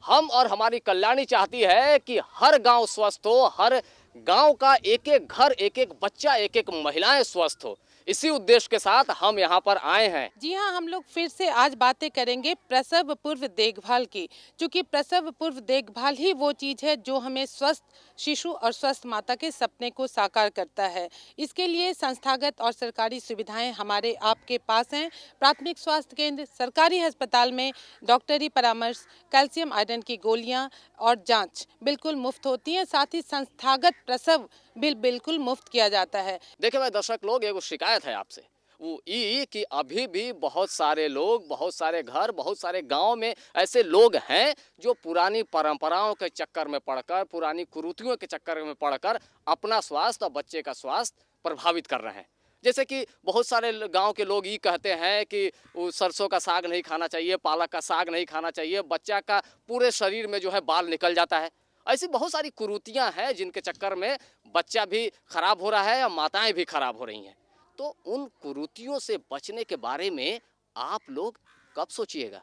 हम और हमारी कल्याणी चाहती है कि हर गांव स्वस्थ हो, हर गांव का एक एक घर, एक एक बच्चा, एक एक महिलाएं स्वस्थ हो। इसी उद्देश्य के साथ हम यहाँ पर आए हैं। जी हाँ, हम लोग फिर से आज बातें करेंगे प्रसव पूर्व देखभाल की, क्योंकि प्रसव पूर्व देखभाल ही वो चीज़ है जो हमें स्वस्थ शिशु और स्वस्थ माता के सपने को साकार करता है। इसके लिए संस्थागत और सरकारी सुविधाएं हमारे आपके पास हैं। प्राथमिक स्वास्थ्य केंद्र, सरकारी अस्पताल में डॉक्टरी परामर्श, कैल्शियम आयरन की गोलियां और जांच बिल्कुल मुफ्त होती हैं। साथ ही संस्थागत प्रसव बिल्कुल मुफ्त किया जाता है। देखिए भाई दर्शक लोग, एगो शिकायत है आपसे, वो ये कि अभी भी बहुत सारे लोग, बहुत सारे घर, बहुत सारे गांव में ऐसे लोग हैं जो पुरानी परंपराओं के चक्कर में पड़कर, पुरानी कुरीतियों के चक्कर में पड़कर अपना स्वास्थ्य और बच्चे का स्वास्थ्य प्रभावित कर रहे हैं। जैसे कि बहुत सारे गांव के लोग ये कहते हैं कि वो सरसों का साग नहीं खाना चाहिए, पालक का साग नहीं खाना चाहिए, बच्चा का पूरे शरीर में जो है बाल निकल जाता है। ऐसी बहुत सारी कुरीतियां हैं जिनके चक्कर में बच्चा भी खराब हो रहा है और माताएं भी खराब हो रही हैं। तो उन कुरीतियों से बचने के बारे में आप लोग कब सोचिएगा?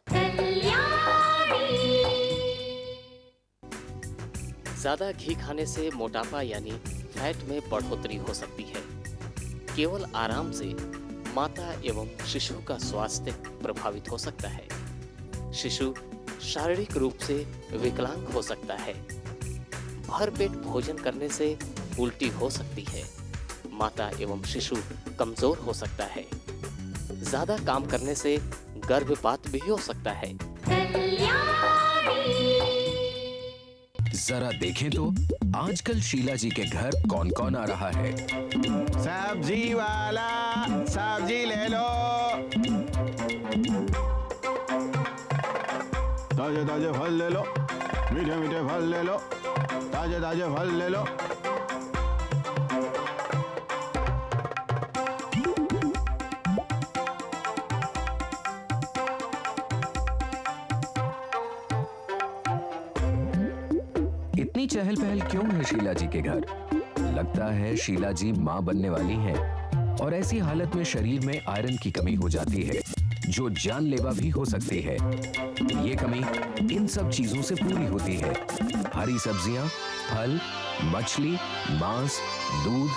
ज्यादा घी खाने से मोटापा यानी फैट में बढ़ोतरी हो सकती है। केवल आराम से माता एवं शिशु का स्वास्थ्य प्रभावित हो सकता है। शिशु शारीरिक रूप से विकलांग हो सकता है। भरपेट भोजन करने से उल्टी हो सकती है। माता एवं शिशु कमजोर हो सकता है। ज्यादा काम करने से गर्भपात भी हो सकता है। जरा देखें तो आजकल शीला जी के घर कौन कौन आ रहा है। सब्जी वाला सब्जी ले लो, ताजे ताजे फल ले लो, मीठे मीठे फल ले लो, ताजे ताजे फल ले लो। इतनी चहल पहल क्यों है शीला जी के घर? लगता है शीला जी मां बनने वाली हैं और ऐसी हालत में शरीर में आयरन की कमी हो जाती है जो जानलेवा भी हो सकती है। ये कमी इन सब चीजों से पूरी होती है। हरी सब्जियां, फल, मछली, मांस, दूध,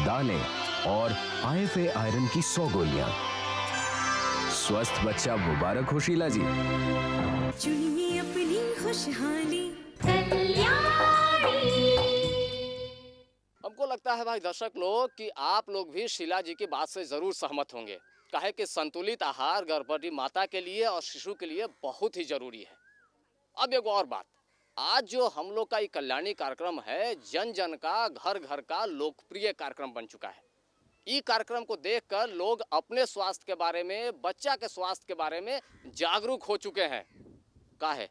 दालें और IFA आयरन की 100 गोलियां। स्वस्थ बच्चा मुबारक हो शीला जी। चुनिए अपनी खुशहाली। हमको लगता है भाई दर्शक लोग कि आप लोग भी शीला जी की बात से जरूर सहमत होंगे। काहे कि संतुलित आहार गर्भवती माता के लिए और शिशु के लिए बहुत ही जरूरी है। अब एक और बात, आज जो हम लोग का ये कल्याणी कार्यक्रम है, जन जन का, घर घर का लोकप्रिय कार्यक्रम बन चुका है। ये कार्यक्रम को देखकर लोग अपने स्वास्थ्य के बारे में, बच्चा के स्वास्थ्य के बारे में जागरूक हो चुके हैं। काहे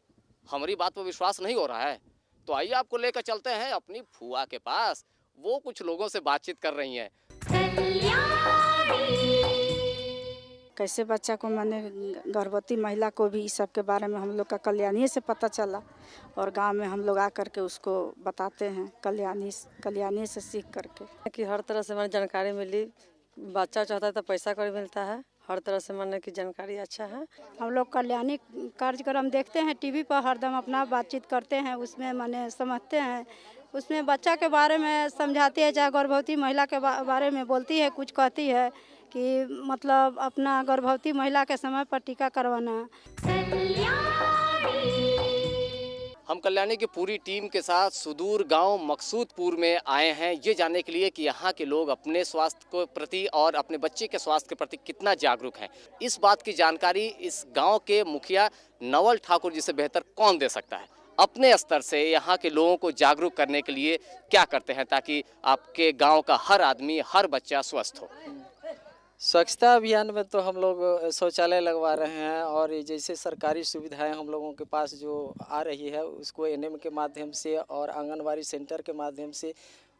हमारी बात पर विश्वास नहीं हो रहा है? तो आइए आपको लेकर चलते हैं अपनी फुआ के पास। वो कुछ लोगों से बातचीत कर रही हैं। कैसे बच्चा को, माने गर्भवती महिला को भी इस सब के बारे में हम लोग का कल्याणी से पता चला और गांव में हम लोग आकर के उसको बताते हैं कल्याणी से सीख करके कि हर तरह से हमें जानकारी मिली। बच्चा चाहता है तो पैसा कौड़ी मिलता है। हर तरह से माने की जानकारी अच्छा है। हम लोग कल्याणी कार्यक्रम देखते हैं टीवी पर, हरदम अपना बातचीत करते हैं, उसमें माने समझते हैं, उसमें बच्चा के बारे में समझाती है, चाहे गर्भवती महिला के बारे में बोलती है, कुछ कहती है कि मतलब अपना गर्भवती महिला के समय पर टीका करवाना। हम कल्याणी की पूरी टीम के साथ सुदूर गांव मकसूदपुर में आए हैं ये जानने के लिए कि यहाँ के लोग अपने स्वास्थ्य के प्रति और अपने बच्चे के स्वास्थ्य के प्रति कितना जागरूक हैं। इस बात की जानकारी इस गांव के मुखिया नवल ठाकुर जी से बेहतर कौन दे सकता है। अपने स्तर से यहाँ के लोगों को जागरूक करने के लिए क्या करते हैं ताकि आपके गाँव का हर आदमी, हर बच्चा स्वस्थ हो? स्वच्छता अभियान में तो हम लोग शौचालय लगवा रहे हैं और ये जैसे सरकारी सुविधाएं हम लोगों के पास जो आ रही है उसको NM के माध्यम से और आंगनवाड़ी सेंटर के माध्यम से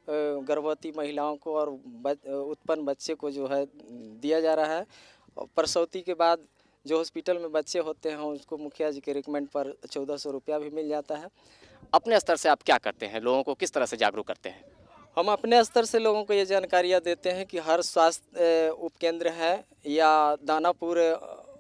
गर्भवती महिलाओं को और उत्पन्न बच्चे को जो है दिया जा रहा है। और प्रसूति के बाद जो हॉस्पिटल में बच्चे होते हैं उसको मुखिया जी के रिकमेंड पर 1400 रुपया भी मिल जाता है। अपने स्तर से आप क्या करते हैं, लोगों को किस तरह से जागरूक करते हैं? हम अपने स्तर से लोगों को ये जानकारियाँ देते हैं कि हर स्वास्थ्य उपकेंद्र है या दानापुर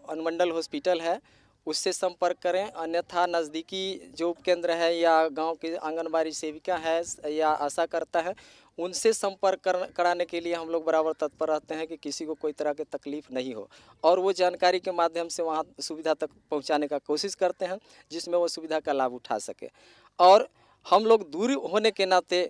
अनुमंडल हॉस्पिटल है, उससे संपर्क करें। अन्यथा नज़दीकी जो उपकेंद्र है या गांव की आंगनबाड़ी सेविका है या आशा करता है, उनसे संपर्क कराने के लिए हम लोग बराबर तत्पर रहते हैं कि किसी को कोई तरह की तकलीफ़ नहीं हो, और वो जानकारी के माध्यम से वहाँ सुविधा तक पहुँचाने का कोशिश करते हैं जिसमें वो सुविधा का लाभ उठा सके। और हम लोग दूर होने के नाते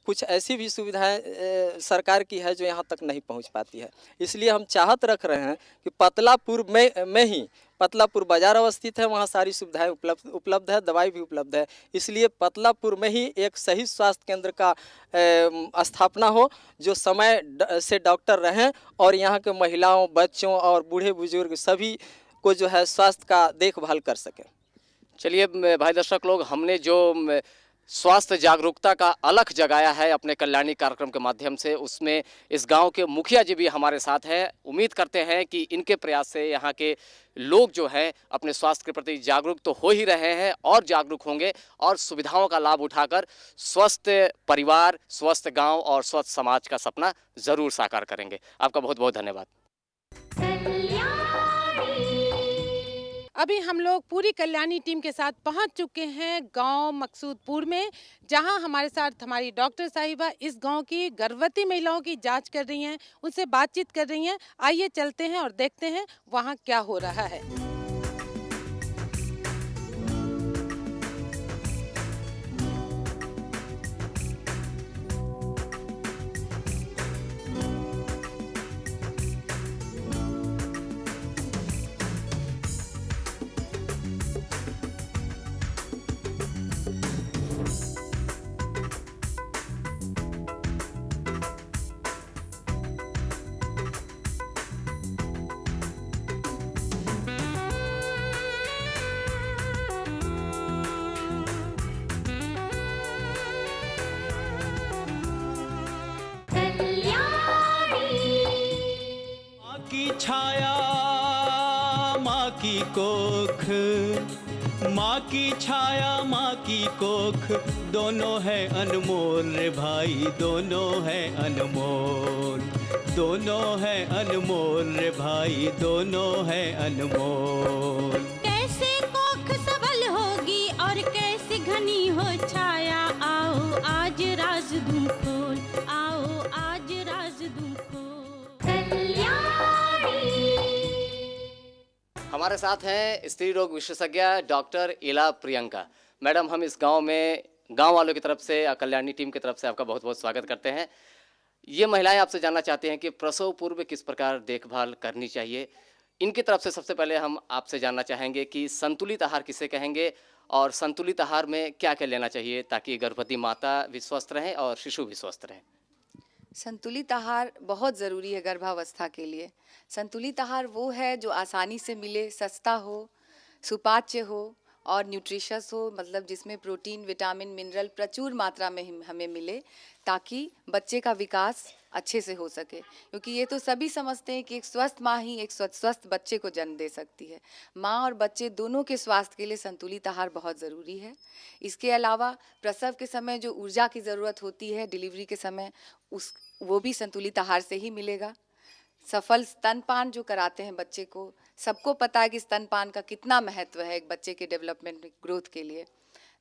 कुछ ऐसी भी सुविधाएं सरकार की है जो यहाँ तक नहीं पहुँच पाती है, इसलिए हम चाहत रख रहे हैं कि पतलापुर में ही पतलापुर बाज़ार अवस्थित है, वहाँ सारी सुविधाएं उपलब्ध है, दवाई भी उपलब्ध है। इसलिए पतलापुर में ही एक सही स्वास्थ्य केंद्र का स्थापना हो, जो समय से डॉक्टर रहें और यहाँ के महिलाओं, बच्चों और बूढ़े बुजुर्ग सभी को जो है स्वास्थ्य का देखभाल कर सकें। चलिए भाई दर्शक लोग, हमने जो स्वास्थ्य जागरूकता का अलख जगाया है अपने कल्याणी कार्यक्रम के माध्यम से, उसमें इस गांव के मुखिया जी भी हमारे साथ हैं। उम्मीद करते हैं कि इनके प्रयास से यहाँ के लोग जो हैं अपने स्वास्थ्य के प्रति जागरूक तो हो ही रहे हैं और जागरूक होंगे और सुविधाओं का लाभ उठाकर स्वस्थ परिवार, स्वस्थ गांव और स्वस्थ समाज का सपना ज़रूर साकार करेंगे। आपका बहुत बहुत धन्यवाद। अभी हम लोग पूरी कल्याणी टीम के साथ पहुंच चुके हैं गांव मकसूदपुर में, जहां हमारे साथ हमारी डॉक्टर साहिबा इस गांव की गर्भवती महिलाओं की जांच कर रही हैं, उनसे बातचीत कर रही हैं। आइए चलते हैं और देखते हैं वहां क्या हो रहा है। छाया माँ की कोख, माँ की छाया माँ की कोख, दोनों है अनमोल रे भाई, दोनों है अनमोल, दोनों है अनमोल रे भाई, दोनों है अनमोल। कैसे कोख सबल होगी और कैसे घनी हो छाया, आओ आज राज दूं खोल, आओ आज राज दूं खोल। हमारे साथ हैं स्त्री रोग विशेषज्ञ डॉक्टर इला प्रियंका मैडम। हम इस गांव में गांव वालों की तरफ से, कल्याणी टीम की तरफ से आपका बहुत बहुत स्वागत करते हैं। ये महिलाएं आपसे जानना चाहती हैं कि प्रसव पूर्व किस प्रकार देखभाल करनी चाहिए। इनकी तरफ से सबसे पहले हम आपसे जानना चाहेंगे कि संतुलित आहार किसे कहेंगे और संतुलित आहार में क्या क्या लेना चाहिए ताकि गर्भवती माता भी स्वस्थ रहें और शिशु भी स्वस्थ रहें। संतुलित आहार बहुत ज़रूरी है गर्भावस्था के लिए। संतुलित आहार वो है जो आसानी से मिले, सस्ता हो, सुपाच्य हो और न्यूट्रिशस हो, मतलब जिसमें प्रोटीन, विटामिन, मिनरल प्रचुर मात्रा में हमें मिले, ताकि बच्चे का विकास अच्छे से हो सके। क्योंकि ये तो सभी समझते हैं कि एक स्वस्थ माँ ही एक स्वस्थ बच्चे को जन्म दे सकती है। माँ और बच्चे दोनों के स्वास्थ्य के लिए संतुलित आहार बहुत ज़रूरी है। इसके अलावा प्रसव के समय जो ऊर्जा की ज़रूरत होती है डिलीवरी के समय, वो भी संतुलित आहार से ही मिलेगा। सफल स्तनपान जो कराते हैं बच्चे को, सबको पता है कि स्तनपान का कितना महत्व है एक बच्चे के डेवलपमेंट ग्रोथ के लिए।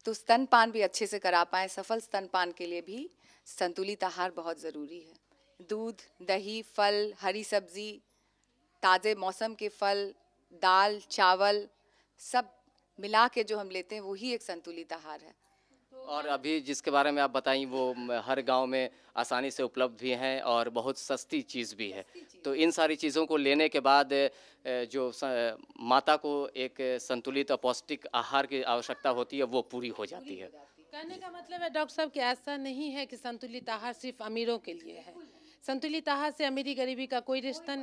तो स्तनपान भी अच्छे से करा पाएँ, सफल स्तनपान के लिए भी संतुलित आहार बहुत ज़रूरी है। दूध, दही, फल, हरी सब्जी, ताज़े मौसम के फल, दाल, चावल सब मिला के जो हम लेते हैं वही एक संतुलित आहार है। और अभी जिसके बारे में आप बताई वो हर गांव में आसानी से उपलब्ध भी हैं और बहुत सस्ती चीज़ भी है। तो इन सारी चीज़ों को लेने के बाद जो माता को एक संतुलित और पौष्टिक आहार की आवश्यकता होती है वो पूरी हो जाती है। कहने का मतलब है डॉक्टर साहब कि ऐसा नहीं है कि संतुलित आहार सिर्फ अमीरों के लिए है। संतुलित आहार से अमीरी गरीबी का कोई रिश्ता,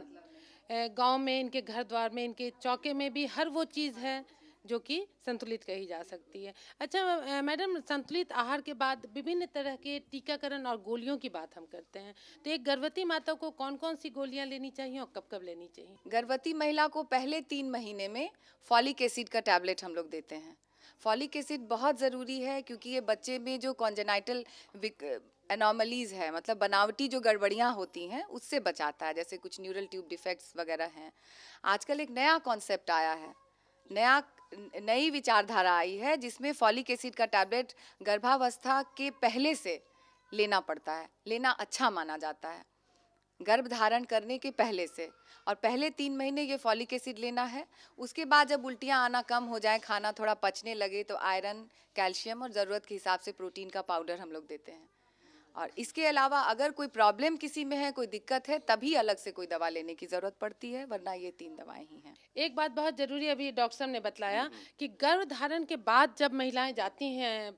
गांव में, इनके घर द्वार में, इनके चौके में भी हर वो चीज़ है जो कि संतुलित कही जा सकती है। अच्छा मैडम, संतुलित आहार के बाद विभिन्न तरह के टीकाकरण और गोलियों की बात हम करते हैं, तो एक गर्भवती माता को कौन कौन सी गोलियां लेनी चाहिए और कब कब लेनी चाहिए? गर्भवती महिला को पहले 3 महीने में फॉलिक एसिड का टैबलेट हम लोग देते हैं। फॉलिक एसिड बहुत ज़रूरी है क्योंकि ये बच्चे में जो कॉन्जेनाइटल एनॉमलीज़ है, मतलब बनावटी जो गड़बड़ियाँ होती हैं, उससे बचाता है। जैसे कुछ न्यूरल ट्यूब डिफेक्ट्स वगैरह हैं। आजकल एक नया कॉन्सेप्ट आया है, नया नई विचारधारा आई है जिसमें फॉलिक एसिड का टैबलेट गर्भावस्था के पहले से लेना पड़ता है, लेना अच्छा माना जाता है गर्भ धारण करने के पहले से। और पहले 3 महीने ये फॉलिक एसिड लेना है। उसके बाद जब उल्टियाँ आना कम हो जाए, खाना थोड़ा पचने लगे, तो आयरन, कैल्शियम और ज़रूरत के हिसाब से प्रोटीन का पाउडर हम लोग देते हैं। और इसके अलावा अगर कोई प्रॉब्लम किसी में है, कोई दिक्कत है, तभी अलग से कोई दवा लेने की ज़रूरत पड़ती है, वरना ये 3 दवाएं ही हैं। एक बात बहुत जरूरी अभी डॉक्टर साहब ने बतलाया कि गर्भ धारण के बाद जब महिलाएं जाती हैं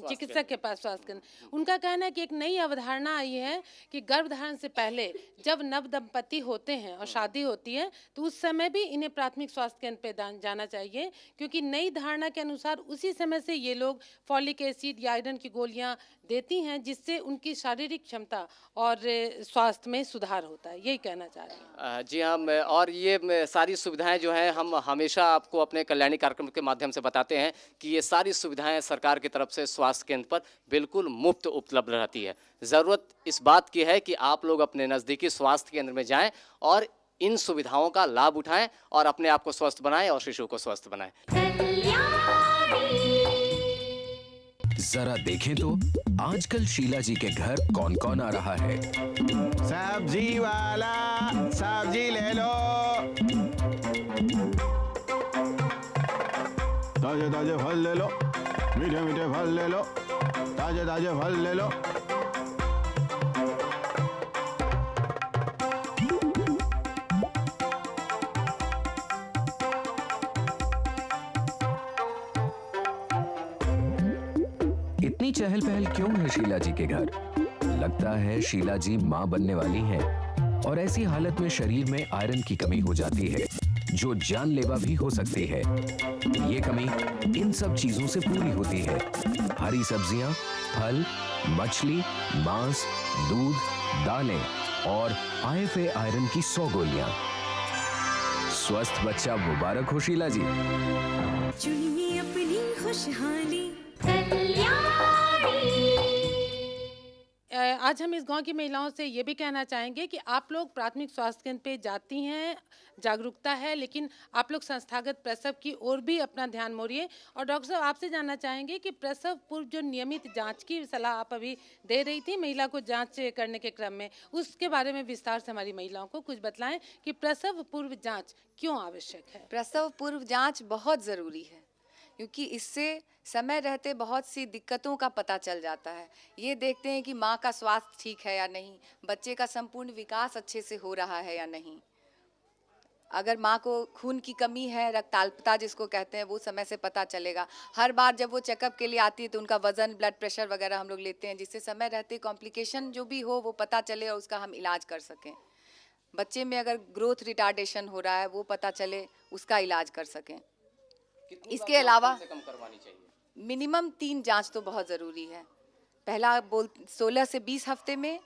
चिकित्सक के पास, स्वास्थ्य केंद्र, उनका कहना है कि एक नई अवधारणा आई है कि गर्भ धारण से पहले जब नव दंपति होते हैं और शादी होती है तो उस समय भी इन्हें प्राथमिक स्वास्थ्य केंद्र पे जाना चाहिए, क्योंकि नई धारणा के अनुसार उसी समय से ये लोग फॉलिक एसिड या आयरन की गोलियां देती हैं, जिससे उनकी शारीरिक क्षमता और स्वास्थ्य में सुधार होता है। यही कहना चाह रहे हैं। जी हाँ, और ये सारी सुविधाएं जो हैं हम हमेशा आपको अपने कल्याणी कार्यक्रम के माध्यम से बताते हैं कि ये सारी सुविधाएं सरकार की तरफ से स्वास्थ्य केंद्र पर बिल्कुल मुफ्त उपलब्ध रहती है। ज़रूरत इस बात की है कि आप लोग अपने नज़दीकी स्वास्थ्य केंद्र में जाएं और इन सुविधाओं का लाभ उठाएं और अपने आप को स्वस्थ बनाएं और शिशु को स्वस्थ बनाएं। जरा देखें तो आजकल शीला जी के घर कौन कौन आ रहा है। सब्जी वाला सब्जी ले लो, ताजे ताजे फल ले लो, मीठे मीठे फल ले लो, ताजे ताजे फल ले लो। इतनी चहल पहल क्यों है शीला जी के घर? लगता है शीला जी मां बनने वाली हैं और ऐसी हालत में शरीर में आयरन की कमी हो जाती है जो जानलेवा भी हो सकती है। ये कमी इन सब चीजों से पूरी होती है। हरी सब्जियां, फल, मछली, मांस, दूध, दालें और IFA आयरन की 100 गोलियां। स्वस्थ बच्चा मुबारक हो शीला जी। चुनिए अपनी खुशहाली। आज हम इस गांव की महिलाओं से ये भी कहना चाहेंगे कि आप लोग प्राथमिक स्वास्थ्य केंद्र पे जाती हैं, जागरूकता है, लेकिन आप लोग संस्थागत प्रसव की ओर भी अपना ध्यान मोड़िए। और डॉक्टर साहब आपसे जानना चाहेंगे कि प्रसव पूर्व जो नियमित जांच की सलाह आप अभी दे रही थी महिला को जांच करने के क्रम में, उसके बारे में विस्तार से हमारी महिलाओं को कुछ बतलाएं कि प्रसव पूर्व जाँच क्यों आवश्यक है। प्रसव पूर्व जाँच बहुत ज़रूरी है, क्योंकि इससे समय रहते बहुत सी दिक्कतों का पता चल जाता है। ये देखते हैं कि माँ का स्वास्थ्य ठीक है या नहीं, बच्चे का संपूर्ण विकास अच्छे से हो रहा है या नहीं। अगर माँ को खून की कमी है, रक्ताल्पता जिसको कहते हैं, वो समय से पता चलेगा। हर बार जब वो चेकअप के लिए आती है तो उनका वज़न, ब्लड प्रेशर वगैरह हम लोग लेते हैं, जिससे समय रहते कॉम्प्लिकेशन जो भी हो वो पता चले और उसका हम इलाज कर सकें। बच्चे में अगर ग्रोथ रिटार्डेशन हो रहा है वो पता चले, उसका इलाज कर सकें। इसके अलावा मिनिमम 3 जांच तो बहुत ज़रूरी है। पहला 16 से 20 हफ्ते में,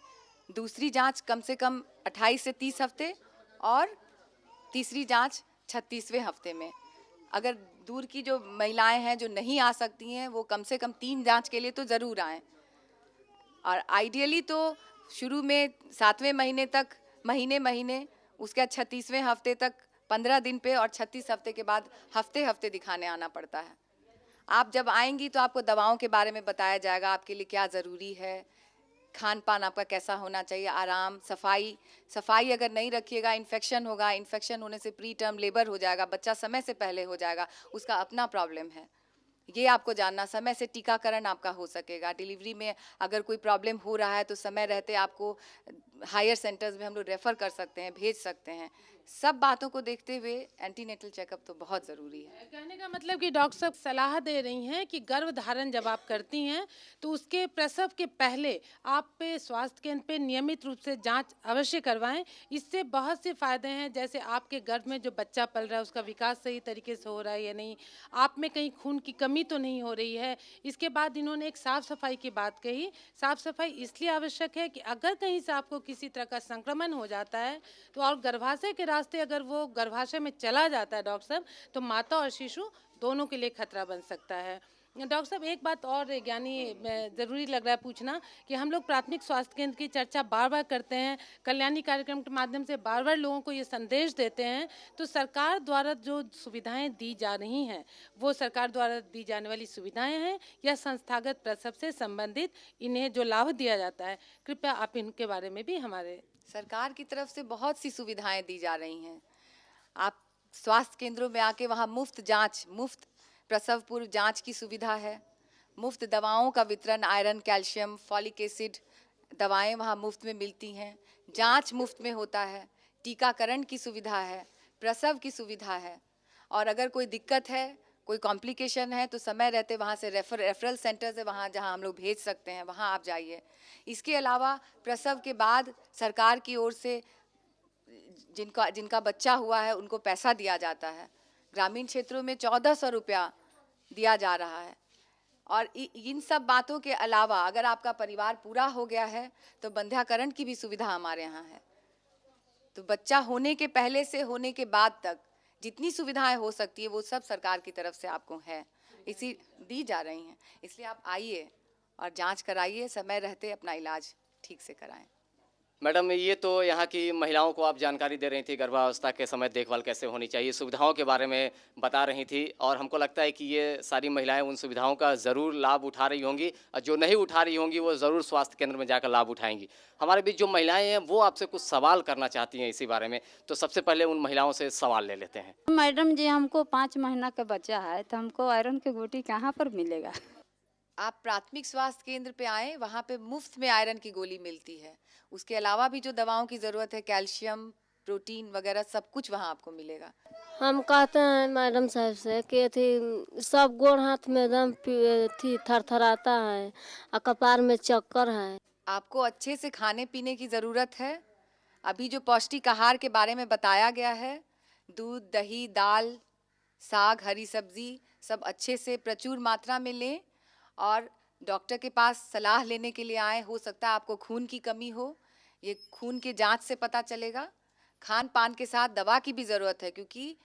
दूसरी जांच कम से कम 28 से 30 हफ्ते और तीसरी जांच 36वें हफ्ते में। अगर दूर की जो महिलाएं हैं जो नहीं आ सकती हैं, वो कम से कम 3 जांच के लिए तो ज़रूर आएँ। और आइडियली तो शुरू में 7वें महीने तक महीने, उसके बाद 36वें हफ्ते तक 15 दिन पे और 36 हफ्ते के बाद हफ्ते दिखाने आना पड़ता है। आप जब आएंगी तो आपको दवाओं के बारे में बताया जाएगा, आपके लिए क्या ज़रूरी है, खान पान आपका कैसा होना चाहिए, आराम, सफाई अगर नहीं रखिएगा इन्फेक्शन होगा, इन्फेक्शन होने से प्री टर्म लेबर हो जाएगा, बच्चा समय से पहले हो जाएगा, उसका अपना प्रॉब्लम है। ये आपको जानना, समय से टीकाकरण आपका हो सकेगा। डिलीवरी में अगर कोई प्रॉब्लम हो रहा है तो समय रहते आपको हायर सेंटर्स में हम लोग रेफ़र कर सकते हैं, भेज सकते हैं। सब बातों को देखते हुए एंटीनेटल चेकअप तो बहुत ज़रूरी है। कहने का मतलब कि डॉक्टर साहब सलाह दे रही हैं कि गर्भ धारण जब आप करती हैं तो उसके प्रसव के पहले आप पे स्वास्थ्य केंद्र पे नियमित रूप से जांच अवश्य करवाएं। इससे बहुत से फ़ायदे हैं, जैसे आपके गर्भ में जो बच्चा पल रहा है उसका विकास सही तरीके से हो रहा है या नहीं, आप में कहीं खून की कमी तो नहीं हो रही है। इसके बाद इन्होंने एक साफ़ सफाई की बात कही। साफ़ सफाई इसलिए आवश्यक है कि अगर कहीं से आपको किसी तरह का संक्रमण हो जाता है तो और गर्भाशय के रास्ते अगर वो गर्भाशय में चला जाता है डॉक्टर साहब, तो माता और शिशु दोनों के लिए खतरा बन सकता है। डॉक्टर साहब एक बात और ज्ञानी ज़रूरी लग रहा है पूछना कि हम लोग प्राथमिक स्वास्थ्य केंद्र की चर्चा बार बार करते हैं, कल्याणी कार्यक्रम के माध्यम से बार बार लोगों को ये संदेश देते हैं, तो सरकार द्वारा जो सुविधाएं दी जा रही हैं वो सरकार द्वारा दी जाने वाली सुविधाएं हैं या संस्थागत प्रसव से संबंधित इन्हें जो लाभ दिया जाता है, कृपया आप इनके बारे में भी हमारे। सरकार की तरफ से बहुत सी सुविधाएं दी जा रही हैं। आप स्वास्थ्य केंद्रों में आके वहाँ मुफ्त जांच, मुफ्त प्रसव पूर्व जांच की सुविधा है, मुफ्त दवाओं का वितरण, आयरन, कैल्शियम, फॉलिक एसिड दवाएं वहाँ मुफ्त में मिलती हैं, जांच मुफ्त में होता है, टीकाकरण की सुविधा है, प्रसव की सुविधा है, और अगर कोई दिक्कत है, कोई कॉम्प्लिकेशन है तो समय रहते वहाँ से रेफरल सेंटर्स है वहाँ जहाँ हम लोग भेज सकते हैं, वहाँ आप जाइए। इसके अलावा प्रसव के बाद सरकार की ओर से जिनका बच्चा हुआ है उनको पैसा दिया जाता है। ग्रामीण क्षेत्रों में 1400 रुपया दिया जा रहा है। और इन सब बातों के अलावा अगर आपका परिवार पूरा हो गया है तो बंध्याकरण की भी सुविधा हमारे यहाँ है। तो बच्चा होने के पहले से होने के बाद तक जितनी सुविधाएं हो सकती है वो सब सरकार की तरफ से आपको है, इसी दी जा रही हैं। इसलिए आप आइए और जांच कराइए, समय रहते अपना इलाज ठीक से कराएं। मैडम, ये तो यहाँ की महिलाओं को आप जानकारी दे रही थी, गर्भावस्था के समय देखभाल कैसे होनी चाहिए, सुविधाओं के बारे में बता रही थी, और हमको लगता है कि ये सारी महिलाएं उन सुविधाओं का ज़रूर लाभ उठा रही होंगी, और जो नहीं उठा रही होंगी वो ज़रूर स्वास्थ्य केंद्र में जाकर लाभ उठाएंगी। हमारे बीच जो महिलाएं हैं वो आपसे कुछ सवाल करना चाहती हैं इसी बारे में, तो सबसे पहले उन महिलाओं से सवाल ले लेते हैं। मैडम जी, हमको 5 महीना का बच्चा है तो हमको आयरन की गोटी कहाँ पर मिलेगा? आप प्राथमिक स्वास्थ्य केंद्र पे आएँ, वहाँ पे मुफ्त में आयरन की गोली मिलती है। उसके अलावा भी जो दवाओं की ज़रूरत है, कैल्शियम, प्रोटीन वगैरह सब कुछ वहाँ आपको मिलेगा। हम कहते हैं मैडम साहब से कि थी सब गोड़ हाथ में दम थी थरथराता है और कपार में चक्कर है। आपको अच्छे से खाने पीने की ज़रूरत है। अभी जो पौष्टिक आहार के बारे में बताया गया है, दूध, दही, दाल, साग, हरी सब्जी सब अच्छे से प्रचुर मात्रा में लें, और डॉक्टर के पास सलाह लेने के लिए आए। हो सकता है आपको खून की कमी हो, ये खून के जांच से पता चलेगा। खान पान के साथ दवा की भी ज़रूरत है, क्योंकि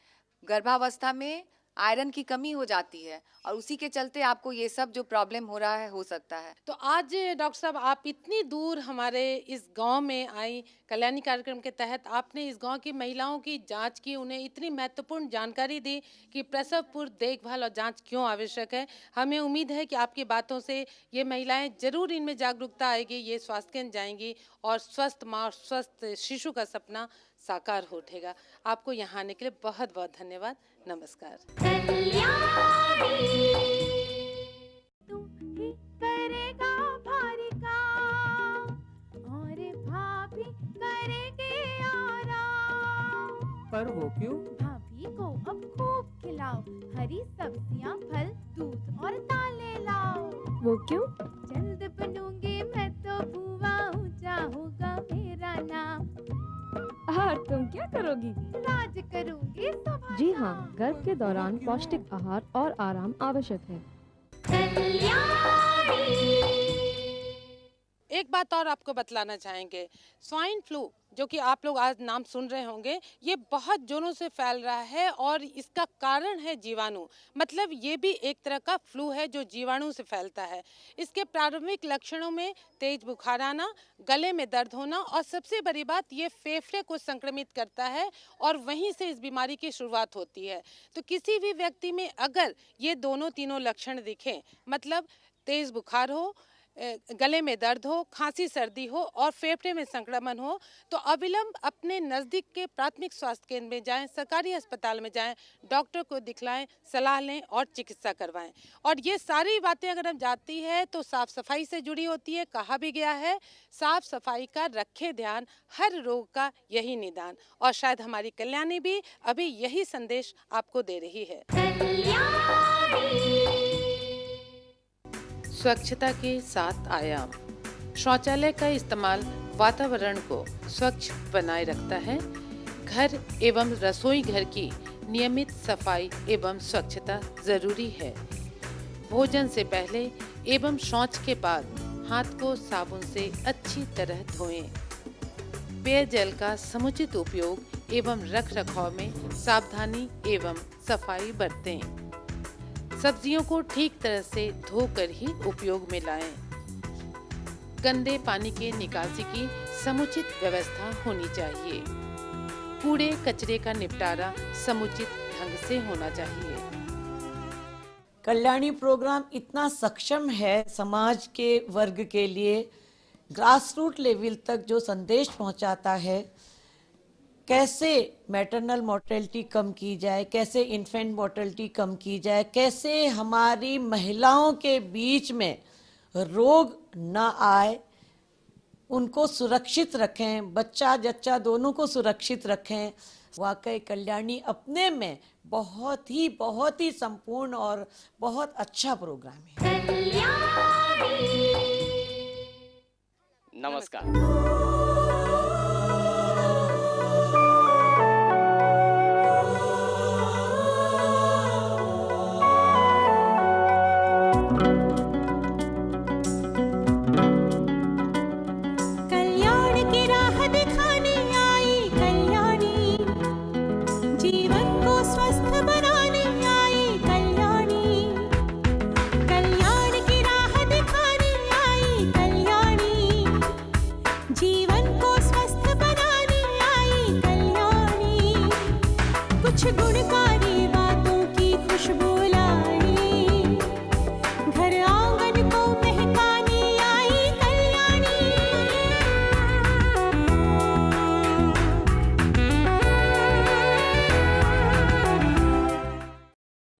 गर्भावस्था में आयरन की कमी हो जाती है और उसी के चलते आपको ये सब जो प्रॉब्लम हो रहा है हो सकता है। तो आज डॉक्टर साहब आप इतनी दूर हमारे इस गांव में आई, कल्याणी कार्यक्रम के तहत आपने इस गांव की महिलाओं की जांच की, उन्हें इतनी महत्वपूर्ण जानकारी दी कि प्रसव पूर्व देखभाल और जांच क्यों आवश्यक है। हमें उम्मीद है कि आपकी बातों से ये महिलाएं जरूर इनमें जागरूकता आएगी, ये स्वास्थ्य केंद्र जाएंगी और स्वस्थ माँ और स्वस्थ शिशु का सपना साकार हो उठेगा। आपको यहाँ आने के लिए बहुत बहुत धन्यवाद। नमस्कार। तू ही करेगा भारी काम और भाभी करेंगे आराम। पर वो क्यों? भाभी को अब खूब खिलाओ, हरी सब्जियां, फल, दूध और दालें लाओ। वो क्यों? जल्द बनूंगी मैं तो बुआ, ऊंचा होगा मेरा नाम। और तुम क्या करोगी? राज करूंगी सुबह। जी हाँ, गर्भ के दौरान पौष्टिक आहार और आराम आवश्यक है। एक बात और आपको बतलाना चाहेंगे, स्वाइन फ्लू जो कि आप लोग आज नाम सुन रहे होंगे, ये बहुत जोरों से फैल रहा है और इसका कारण है जीवाणु। मतलब ये भी एक तरह का फ्लू है जो जीवाणु से फैलता है। इसके प्रारंभिक लक्षणों में तेज बुखार आना, गले में दर्द होना और सबसे बड़ी बात ये फेफड़े को संक्रमित करता है और वहीं से इस बीमारी की शुरुआत होती है। तो किसी भी व्यक्ति में अगर ये दोनों तीनों लक्षण दिखें, मतलब तेज बुखार हो, गले में दर्द हो, खांसी सर्दी हो और फेफड़े में संक्रमण हो, तो अविलंब अपने नज़दीक के प्राथमिक स्वास्थ्य केंद्र में जाएं, सरकारी अस्पताल में जाएं, डॉक्टर को दिखलाएं, सलाह लें और चिकित्सा करवाएं। और ये सारी बातें अगर हम जाती है तो साफ सफाई से जुड़ी होती है। कहा भी गया है, साफ सफाई का रखे ध्यान, हर रोग का यही निदान। और शायद हमारी कल्याणी भी अभी यही संदेश आपको दे रही है। स्वच्छता के 7 आयाम। शौचालय का इस्तेमाल वातावरण को स्वच्छ बनाए रखता है। घर एवं रसोई घर की नियमित सफाई एवं स्वच्छता जरूरी है। भोजन से पहले एवं शौच के बाद हाथ को साबुन से अच्छी तरह धोएं। पेयजल का समुचित उपयोग एवं रख रखाव में सावधानी एवं सफाई बरतें। सब्जियों को ठीक तरह से धोकर ही उपयोग में लाएं। गंदे पानी के निकासी की समुचित व्यवस्था होनी चाहिए। कूड़े कचरे का निपटारा समुचित ढंग से होना चाहिए। कल्याणी प्रोग्राम इतना सक्षम है समाज के वर्ग के लिए, ग्रास रूट लेवल तक जो संदेश पहुंचाता है, कैसे मैटरनल मोर्टेलिटी कम की जाए, कैसे इन्फेंट मोर्टेलिटी कम की जाए, कैसे हमारी महिलाओं के बीच में रोग न आए, उनको सुरक्षित रखें, बच्चा जच्चा दोनों को सुरक्षित रखें। वाकई कल्याणी अपने में बहुत ही संपूर्ण और बहुत अच्छा प्रोग्राम है। नमस्कार। कुछ गुणकारी बातों की खुशबू